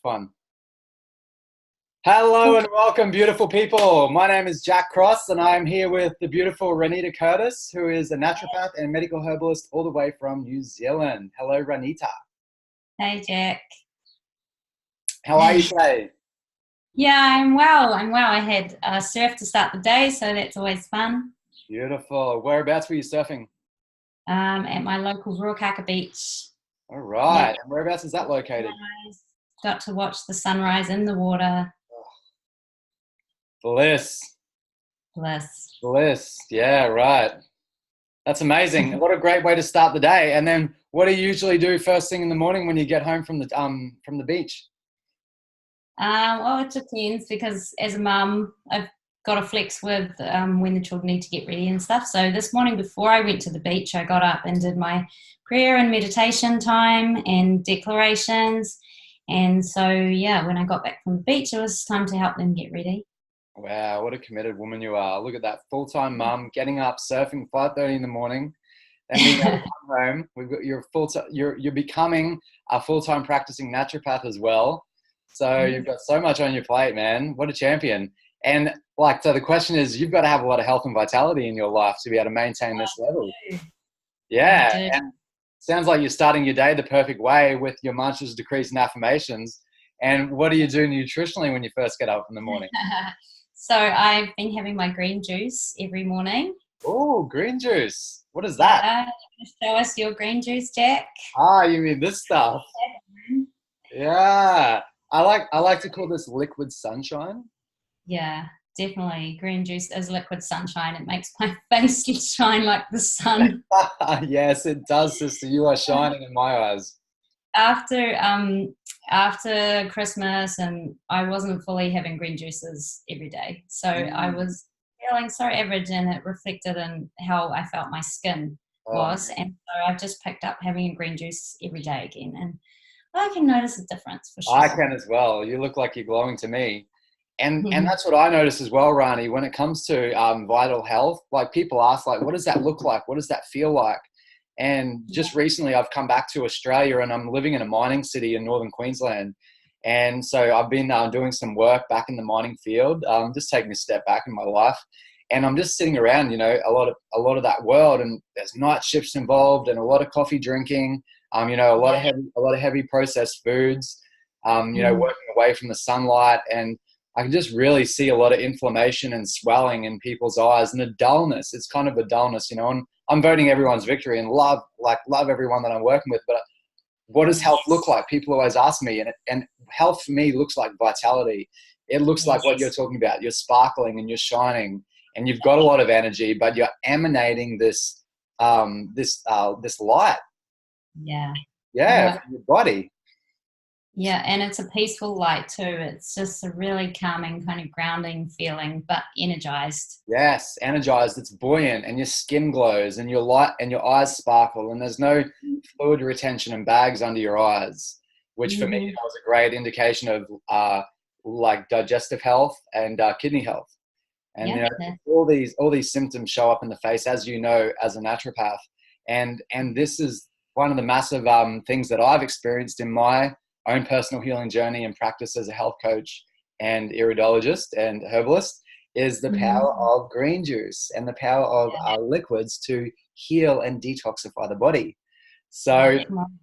Fun. Hello and welcome, beautiful people. My name is Jack Cross, and I'm here with the beautiful Ranita Curtis, who is a naturopath and medical herbalist all the way from New Zealand. Hello, Ranita. Hey, Jack. How are you today? Yeah, I'm well. I had surf to start the day, so that's always fun. Beautiful. Whereabouts were you surfing? At my local Ruakaka beach. All right. Yeah. And whereabouts is that located? Got to watch the sunrise in the water. Bliss. Bliss. Bliss. Yeah, right. That's amazing. What a great way to start the day. And then what do you usually do first thing in the morning when you get home from the beach? Well, it depends because as a mum, I've got to flex with when the children need to get ready and stuff. So this morning before I went to the beach, I got up and did my prayer and meditation time and declarations. And so, yeah, when I got back from the beach, it was time to help them get ready. Wow, what a committed woman you are. Look at that, full-time mum, getting up, surfing 5:30 in the morning, and being able to come home. You're becoming a full-time practicing naturopath as well. So you've got so much on your plate, man. What a champion. And so the question is, you've got to have a lot of health and vitality in your life to be able to maintain this level. Yeah, and sounds like you're starting your day the perfect way with your mantras, decrees, and affirmations. And what do you do nutritionally when you first get up in the morning? So I've been having my green juice every morning. Oh, green juice. What is that? Show us your green juice, Jack. You mean this stuff? Yeah. I like to call this liquid sunshine. Yeah, definitely. Green juice is liquid sunshine. It makes my face shine like the sun. Yes, it does, sister. You are shining in my eyes. After Christmas, and I wasn't fully having green juices every day. So I was feeling so average, and it reflected in how I felt my skin was. And so I've just picked up having a green juice every day again. And I can notice a difference for sure. I can as well. You look like you're glowing to me. And that's what I notice as well, Rani, when it comes to vital health. Like, people ask, like, what does that look like? What does that feel like? And just recently I've come back to Australia, and I'm living in a mining city in northern Queensland. And so I've been doing some work back in the mining field, just taking a step back in my life. And I'm just sitting around, a lot of that world, and there's night shifts involved and a lot of coffee drinking, a lot of heavy processed foods, working away from the sunlight. And I can just really see a lot of inflammation and swelling in people's eyes, and a dullness. It's kind of a dullness, and I'm voting everyone's victory and love everyone that I'm working with. But what does health look like? People always ask me, and health for me looks like vitality. It looks like what you're talking about. You're sparkling and you're shining, and you've got a lot of energy, but you're emanating this light. Yeah. From your body. Yeah, and it's a peaceful light too. It's just a really calming, kind of grounding feeling, but energized. Yes, energized. It's buoyant, and your skin glows, and your light and your eyes sparkle, and there's no fluid retention and bags under your eyes, which for me was a great indication of digestive health and kidney health. And all these symptoms show up in the face, as you know, as a naturopath. And this is one of the massive things that I've experienced in my own personal healing journey and practice as a health coach and iridologist and herbalist, is the power of green juice and the power of liquids to heal and detoxify the body. So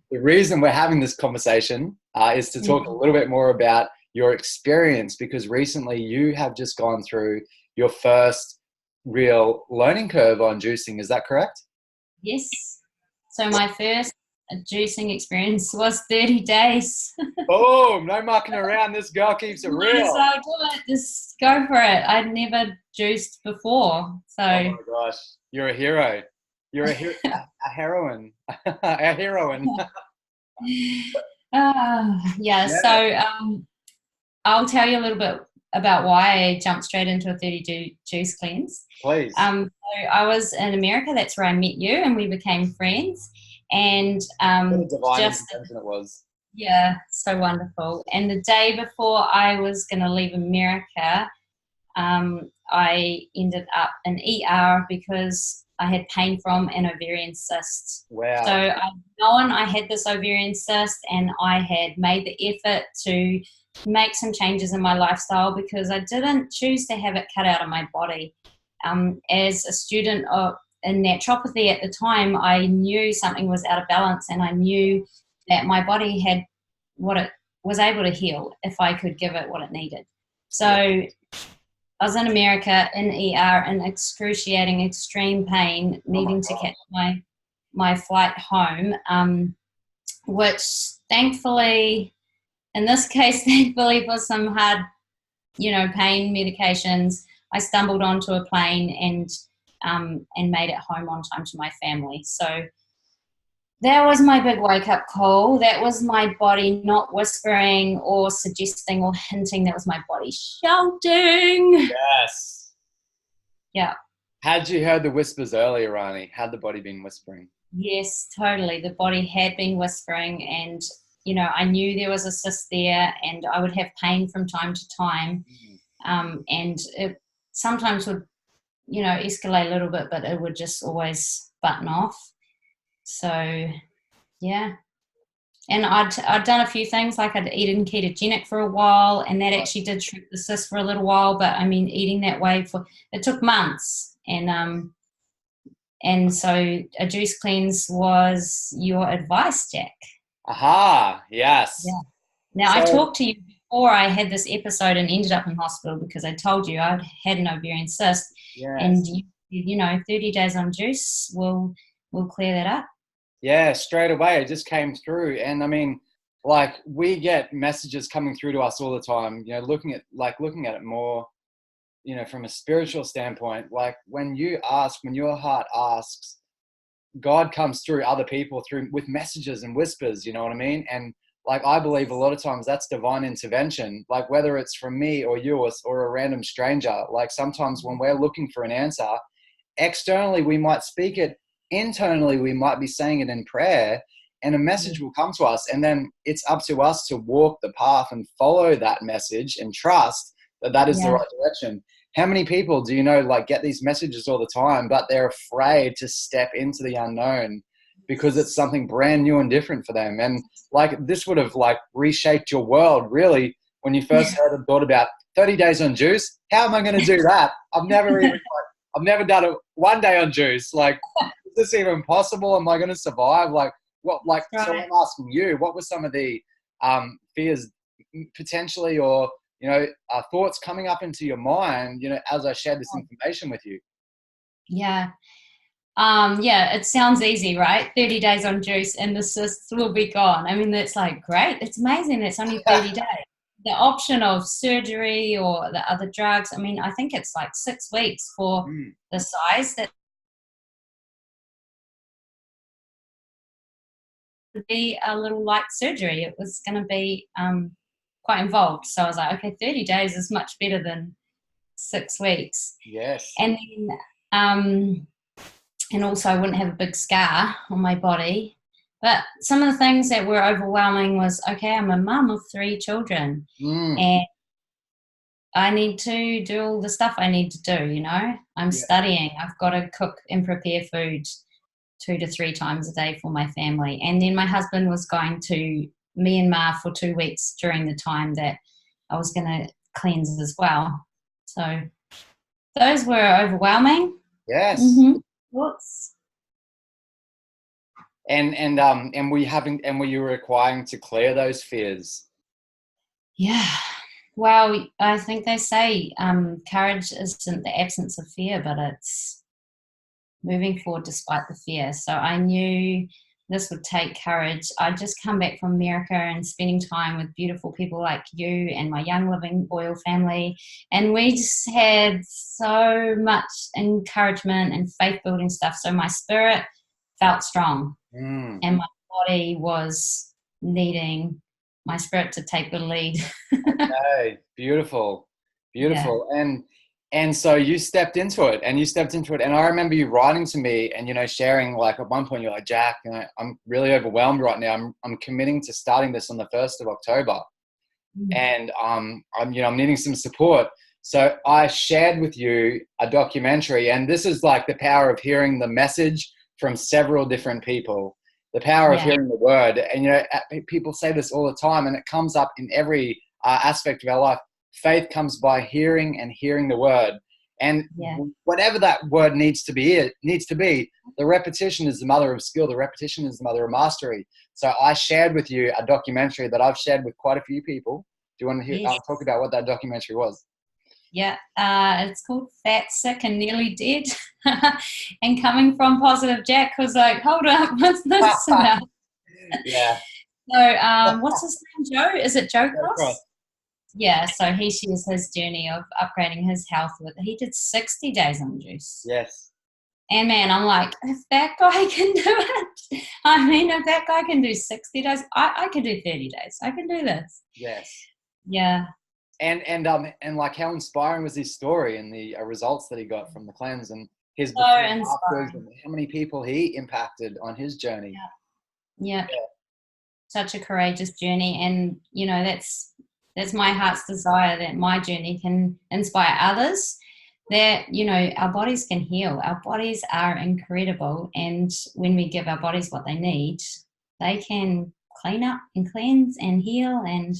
the reason we're having this conversation is to talk a little bit more about your experience, because recently you have just gone through your first real learning curve on juicing. Is that correct? Yes. So my first juicing experience was 30 days. Oh, no mucking around. This girl keeps it real. So I'll do it. Just go for it. I'd never juiced before. So. Oh my gosh. You're a hero. You're a heroine. A heroine. So I'll tell you a little bit about why I jumped straight into a 30 juice cleanse. Please. So I was in America. That's where I met you, and we became friends. And what a divine intervention it was. Yeah, so wonderful. And the day before I was going to leave America, I ended up in ER because I had pain from an ovarian cyst. Wow. So I'd known I had this ovarian cyst, and I had made the effort to make some changes in my lifestyle because I didn't choose to have it cut out of my body. As a student in naturopathy at the time, I knew something was out of balance, and I knew that my body had what it was able to heal if I could give it what it needed. So I was in America in ER in excruciating, extreme pain, needing to catch my flight home, which thankfully, in this case, thankfully for some hard, pain medications, I stumbled onto a plane and made it home on time to my family. So that was my big wake-up call. That was my body not whispering or suggesting or hinting. That was my body shouting. Yes. Yeah. Had you heard the whispers earlier, Rani? Had the body been whispering? Yes, totally. The body had been whispering, and, I knew there was a cyst there, and I would have pain from time to time. And it sometimes would, escalate a little bit, but it would just always button off. So, yeah. And I'd done a few things, like I'd eaten ketogenic for a while, and that actually did shrink the cyst for a little while. But I mean, eating that way it took months, and so a juice cleanse was your advice, Jack. Aha, yes. Yeah. Now, I talked to you before I had this episode and ended up in hospital because I told you I'd had an ovarian cyst, and 30 days on juice will clear that up. Yeah, straight away it just came through. And I mean, like, we get messages coming through to us all the time, looking at it more, from a spiritual standpoint. Like, when your heart asks, God comes through other people with messages and whispers, you know what I mean? And like, I believe a lot of times that's divine intervention, like whether it's from me or you or a random stranger. Like, sometimes when we're looking for an answer, externally we might speak it, internally we might be saying it in prayer, and a message will come to us, and then it's up to us to walk the path and follow that message and trust that is the right direction. How many people do you know, like, get these messages all the time, but they're afraid to step into the unknown because it's something brand new and different for them? And like, this would have like reshaped your world really when you first heard and thought about 30 days on juice. How am I going to do that? I've never done it one day on juice. Like, is this even possible? Am I going to survive? Like, what? Like, right. So I'm asking you, what were some of the fears potentially, or thoughts coming up into your mind, as I shared this information with you? Yeah. It sounds easy, right? 30 days on juice and the cysts will be gone. I mean, that's like, great. It's amazing. It's only 30 days. The option of surgery or the other drugs, I mean, I think it's like 6 weeks for the size that would be a little light surgery. It was going to be quite involved. So I was like, okay, 30 days is much better than 6 weeks. Yes. And then, and also I wouldn't have a big scar on my body. But some of the things that were overwhelming was, okay, I'm a mum of 3 children, and I need to do all the stuff I need to do, I'm studying. I've got to cook and prepare food 2 to 3 times a day for my family. And then my husband was going to Myanmar for 2 weeks during the time that I was going to cleanse as well. So those were overwhelming. Yes. Mm-hmm. Thoughts. And were you requiring to clear those fears? Yeah. Well, I think they say courage isn't the absence of fear, but it's moving forward despite the fear. So I knew this would take courage. I'd just come back from America and spending time with beautiful people like you and my Young Living Oil family. And we just had so much encouragement and faith-building stuff. So my spirit felt strong, and my body was needing my spirit to take the lead. Okay, beautiful. Yeah. And so you stepped into it, and I remember you writing to me and sharing, like, at one point you're like, Jack, I'm really overwhelmed right now. I'm committing to starting this on the 1st of October, and I'm needing some support. So I shared with you a documentary, and this is like the power of hearing the message from several different people, the power of hearing the word. And, you know, people say this all the time, and it comes up in every aspect of our life. Faith comes by hearing and hearing the word. And whatever that word needs to be, the repetition is the mother of skill. The repetition is the mother of mastery. So I shared with you a documentary that I've shared with quite a few people. Do you want to hear, talk about what that documentary was? Yeah, it's called Fat, Sick and Nearly Dead. And coming from Positive Jack was like, hold up, what's this about? Yeah. So what's his name, Joe? Is it Joe Cross? Cross. Yeah, so he shares his journey of upgrading his health he did 60 days on juice. Yes. And man, I'm like, if that guy can do it, I mean, if that guy can do 60 days, I can do 30 days. I can do this. Yes. Yeah. And like, how inspiring was his story and the results that he got from the cleanse, and his so inspiring. and how many people he impacted on his journey. Yeah. Such a courageous journey, and you know that's my heart's desire, that my journey can inspire others, that, you know, our bodies can heal. Our bodies are incredible, and when we give our bodies what they need, they can clean up and cleanse and heal and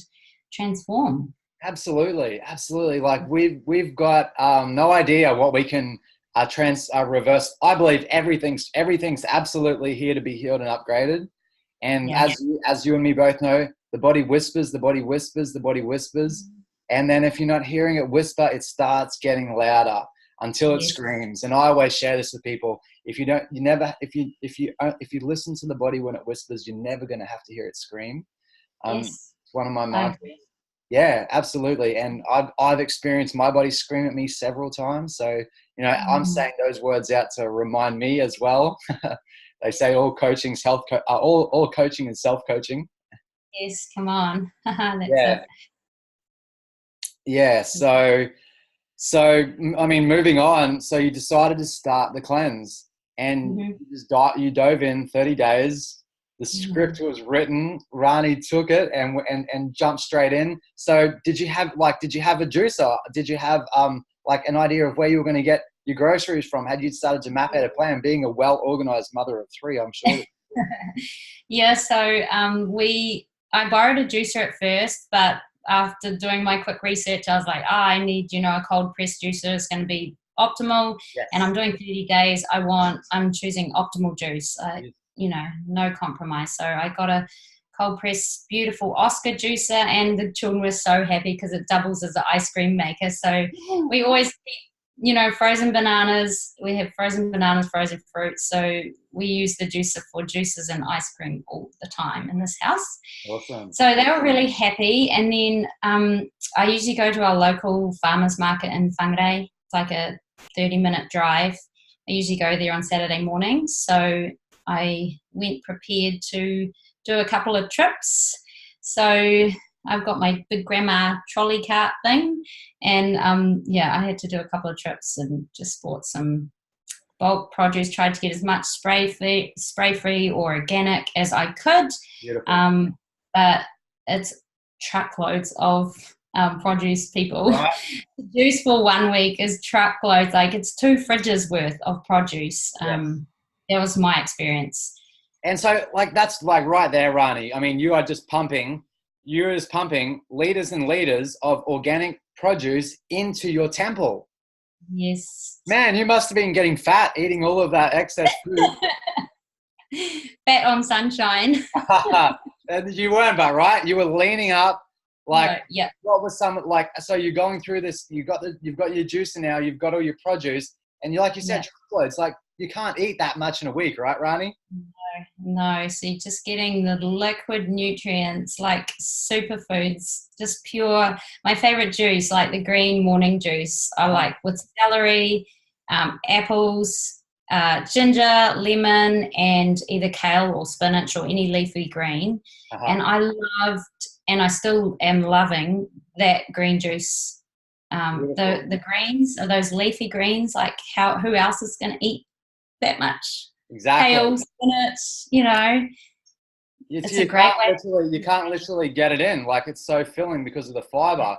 transform. Absolutely. Like we've got no idea what we can reverse. I believe everything's absolutely here to be healed and upgraded. And as you and me both know, the body whispers, and then if you're not hearing it whisper, it starts getting louder until it screams. And I always share this with people: if you listen to the body when it whispers, you're never going to have to hear it scream. It's one of my mantras. Yeah, absolutely. And I've experienced my body scream at me several times. So, you know, I'm saying those words out to remind me as well. They say all coaching is self-coaching. Yes, come on. Yeah. So I mean, moving on. So you decided to start the cleanse, and you dove in 30 days. The script was written. Rani took it and jumped straight in. So did you have a juicer? Did you have like an idea of where you were going to get your groceries from? Had you started to map out a plan? Being a well-organized mother of three, I'm sure. Yeah. So I borrowed a juicer at first, but after doing my quick research, I was like, I need, a cold press juicer. It's going to be optimal. Yes. And I'm doing 30 days. I'm choosing optimal juice. No compromise. So I got a cold press, beautiful Oscar juicer, and the children were so happy because it doubles as an ice cream maker. So we always keep, frozen bananas. We have frozen bananas, frozen fruit. So we use the juicer for juices and ice cream all the time in this house. Awesome. So they were really happy. And then I usually go to our local farmers market in Whangarei. It's like a 30-minute drive. I usually go there on Saturday mornings. So I went prepared to do a couple of trips. So I've got my big grandma trolley cart thing, and I had to do a couple of trips and just bought some bulk produce, tried to get as much spray-free or organic as I could. Beautiful. But it's truckloads of produce, people. Right. The juice for 1 week is truckloads, like it's 2 fridges worth of produce. Yes. That was my experience. And so, like, that's like right there, Rani. I mean, you're just pumping liters and liters of organic produce into your temple. Yes. Man, you must have been getting fat eating all of that excess food. Fat on sunshine. You weren't, but right? You were leaning up. Like, no, yeah. What was so you're going through this, you've got your juicer now, you've got all your produce, and like you said, truckloads, like you can't eat that much in a week, right, Rani? No. So you're just getting the liquid nutrients, like superfoods, just pure. My favorite juice, like the green morning juice, I like with celery, apples, ginger, lemon, and either kale or spinach or any leafy green. And I loved, and I still am loving that green juice. The greens, are those leafy greens, like who else is going to eat that much? Exactly. Kale, spinach, it's a great way. You can't literally get it in. Like, it's so filling because of the fiber.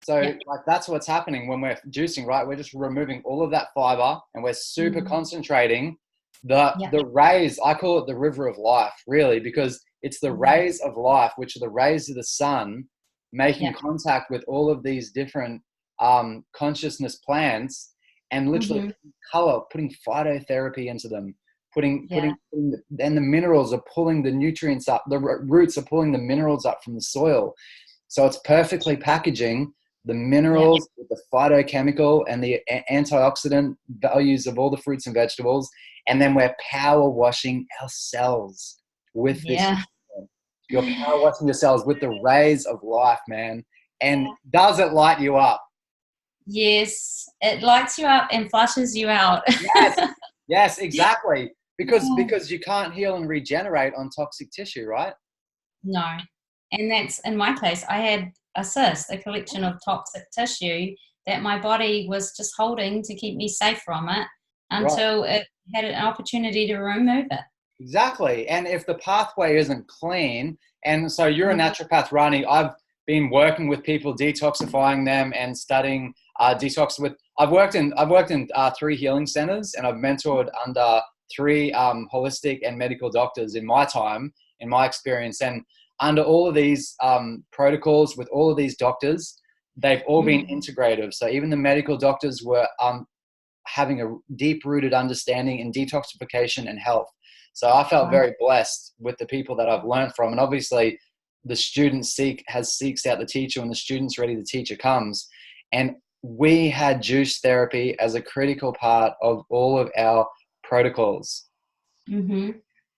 So Yep. like that's what's happening when we're juicing, right? We're just removing all of that fiber and we're super concentrating Yep. the rays. I call it the river of life, really, because it's the rays of life, which are the rays of the sun, making Yep. contact with all of these different consciousness plants and literally putting phytotherapy into them, and the minerals are pulling the nutrients up. The roots are pulling the minerals up from the soil. So it's perfectly packaging the minerals with the phytochemical and the antioxidant values of all the fruits and vegetables. And then we're power washing our cells with this. You're power washing your cells with the rays of life, man. And does it light you up? Yes, it lights you up and flushes you out. Yes, exactly. Because you can't heal and regenerate on toxic tissue, right? No. And that's, in my case, I had a cyst, a collection of toxic tissue that my body was just holding to keep me safe from it until it had an opportunity to remove it. Exactly. And if the pathway isn't clean, and so you're a naturopath, Rani, I've been working with people, detoxifying them and studying detox with, I've worked in 3 healing centers and I've mentored under 3 holistic and medical doctors in my time, in my experience. And under all of these protocols with all of these doctors, they've all been integrative. So even the medical doctors were having a deep-rooted understanding in detoxification and health. So I felt very blessed with the people that I've learned from. And obviously the student seeks out the teacher, when the student's ready, the teacher comes. And we had juice therapy as a critical part of all of our protocols.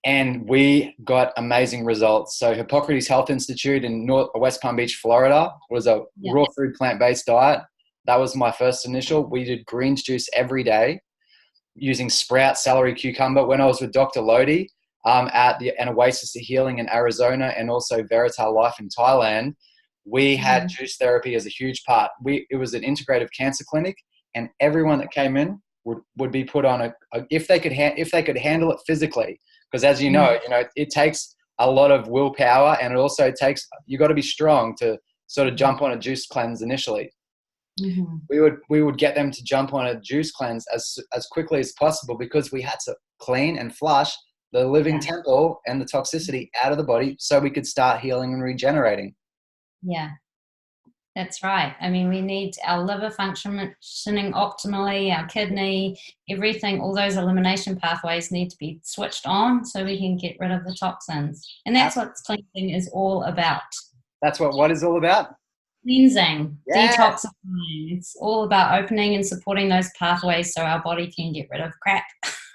And we got amazing results. So Hippocrates Health Institute in West Palm Beach, Florida was a raw food, plant-based diet. That was my first initial. We did greens juice every day using sprout, celery, cucumber. When I was with Dr. Lodi at an Oasis of Healing in Arizona and also Verital Life in Thailand, we had juice therapy as a huge part. It was an integrative cancer clinic, and everyone that came in would be put on if they could handle it physically. Because as you know, it takes a lot of willpower, and it also takes, you got to be strong to sort of jump on a juice cleanse initially. We would get them to jump on a juice cleanse as quickly as possible, because we had to clean and flush the living temple and the toxicity out of the body so we could start healing and regenerating. Yeah, that's right. I mean, we need our liver functioning optimally, our kidney, everything, all those elimination pathways need to be switched on so we can get rid of the toxins. And that's what cleansing is all about. That's what is all about? Cleansing, detoxifying. It's all about opening and supporting those pathways so our body can get rid of crap.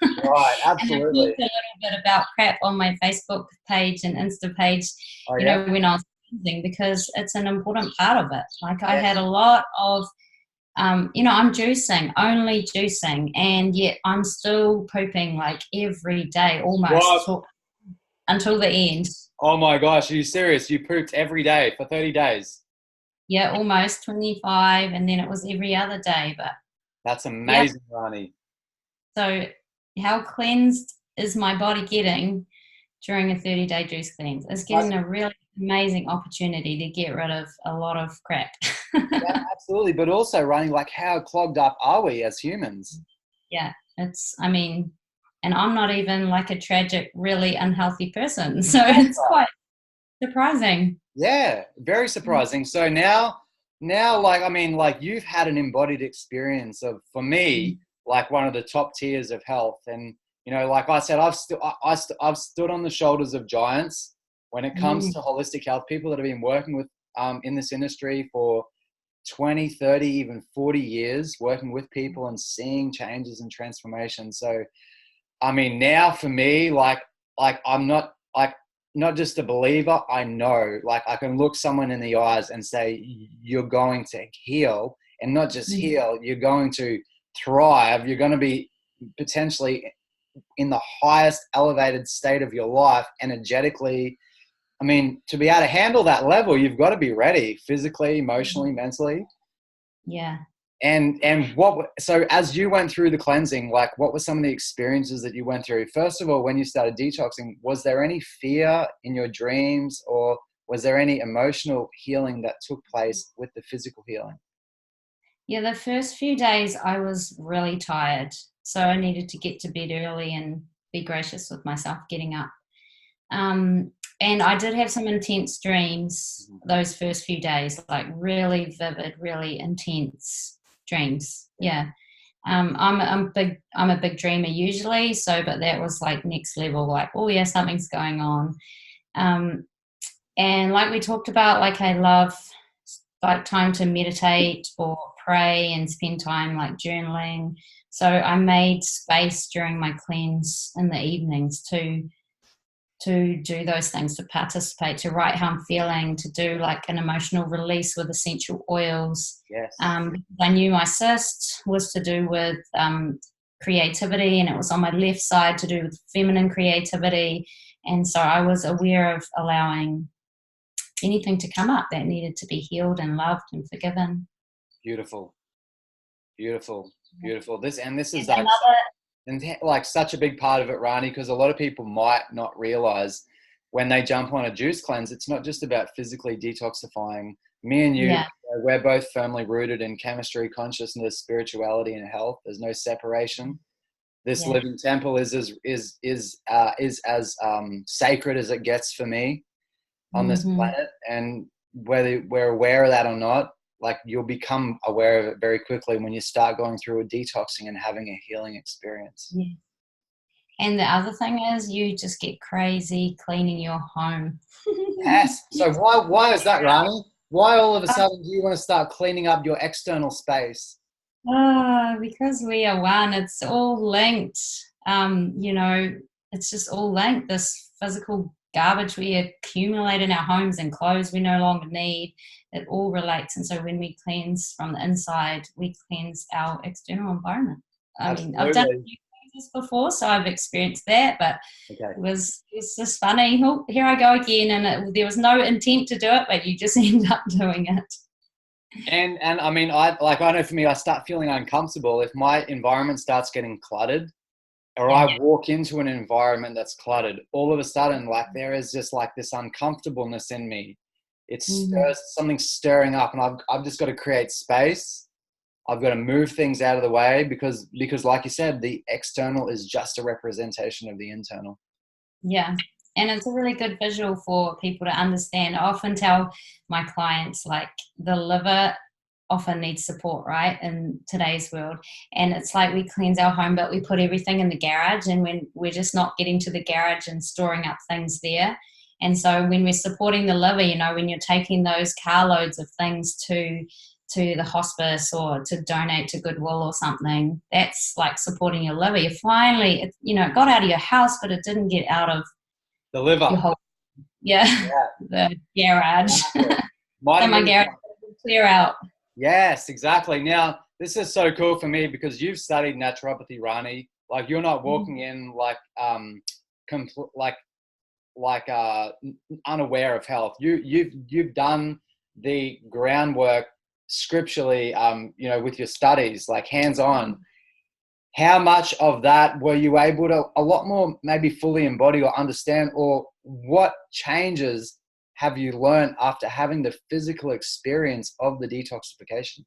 Right, absolutely. And I talked a little bit about crap on my Facebook page and Insta page, when I was cleansing, because it's an important part of it. Like I had a lot of, I'm juicing, only juicing, and yet I'm still pooping like every day almost until the end. Oh my gosh, are you serious? You pooped every day for 30 days? Yeah, almost 25, and then it was every other day. But that's amazing, Rani. So how cleansed is my body getting during a 30-day juice cleanse? It's getting a really amazing opportunity to get rid of a lot of crap. Yeah, absolutely. But also, Rani, like, how clogged up are we as humans? Yeah, and I'm not even like a tragic, really unhealthy person. So it's quite surprising. Yeah, very surprising. So now, like, I mean, like, you've had an embodied experience of, for me, like one of the top tiers of health. And, like I said, I've stood on the shoulders of giants when it comes to holistic health, people that have been working with, in this industry for 20, 30, even 40 years, working with people and seeing changes and transformation. So, I mean, now for me, like I'm not just a believer. I know, like, I can look someone in the eyes and say, you're going to heal, and not just heal, you're going to thrive. You're going to be potentially in the highest elevated state of your life energetically. I mean, to be able to handle that level, you've got to be ready physically, emotionally, mentally. Yeah. And so as you went through the cleansing, like, what were some of the experiences that you went through? First of all, when you started detoxing, was there any fear in your dreams, or was there any emotional healing that took place with the physical healing? Yeah, the first few days I was really tired. So I needed to get to bed early and be gracious with myself getting up. And I did have some intense dreams those first few days, like really vivid, really intense dreams. Yeah. I'm a big dreamer usually. So, but that was like next level, like, oh yeah, something's going on. And like we talked about, like I love like time to meditate or pray and spend time like journaling. So I made space during my cleanse in the evenings to do those things, to participate, to write how I'm feeling, to do like an emotional release with essential oils. Yes. I knew my cyst was to do with creativity, and it was on my left side to do with feminine creativity. And so I was aware of allowing anything to come up that needed to be healed and loved and forgiven. Beautiful. Beautiful. Beautiful. This is like such a big part of it, Rani, because a lot of people might not realize when they jump on a juice cleanse, it's not just about physically detoxifying. Me and you, we're both firmly rooted in chemistry, consciousness, spirituality, and health. There's no separation. This living temple is as sacred as it gets for me on this planet. And whether we're aware of that or not, like you'll become aware of it very quickly when you start going through a detoxing and having a healing experience. Yeah. And the other thing is you just get crazy cleaning your home. Yes. So why is that, Rani? Why all of a sudden do you want to start cleaning up your external space? Because we are one. It's all linked. It's just all linked. This physical garbage we accumulate in our homes and clothes we no longer need, it all relates. And so when we cleanse from the inside, we cleanse our external environment. I mean, I've done a few cleanses before, so I've experienced that, but it was just funny. Oh, here I go again. And there was no intent to do it, but you just end up doing it. And I mean, I know for me, I start feeling uncomfortable if my environment starts getting cluttered, or I walk into an environment that's cluttered. All of a sudden, like there is just like this uncomfortableness in me. It's something stirring up, and I've just got to create space. I've got to move things out of the way because like you said, the external is just a representation of the internal. Yeah. And it's a really good visual for people to understand. I often tell my clients, like, the liver often needs support, right, in today's world. And it's like we cleanse our home, but we put everything in the garage, and when we're just not getting to the garage and storing up things there. And so when we're supporting the liver, when you're taking those carloads of things to the hospice or to donate to Goodwill or something, that's like supporting your liver. You finally, it got out of your house, but it didn't get out of the liver. The garage. My garage clear out. Yes, exactly. Now, this is so cool for me because you've studied naturopathy, Rani. Like you're not walking in unaware of health. You've done the groundwork scripturally, with your studies, like hands-on. How much of that were you able to a lot more maybe fully embody or understand, or what changes have you learned after having the physical experience of the detoxification?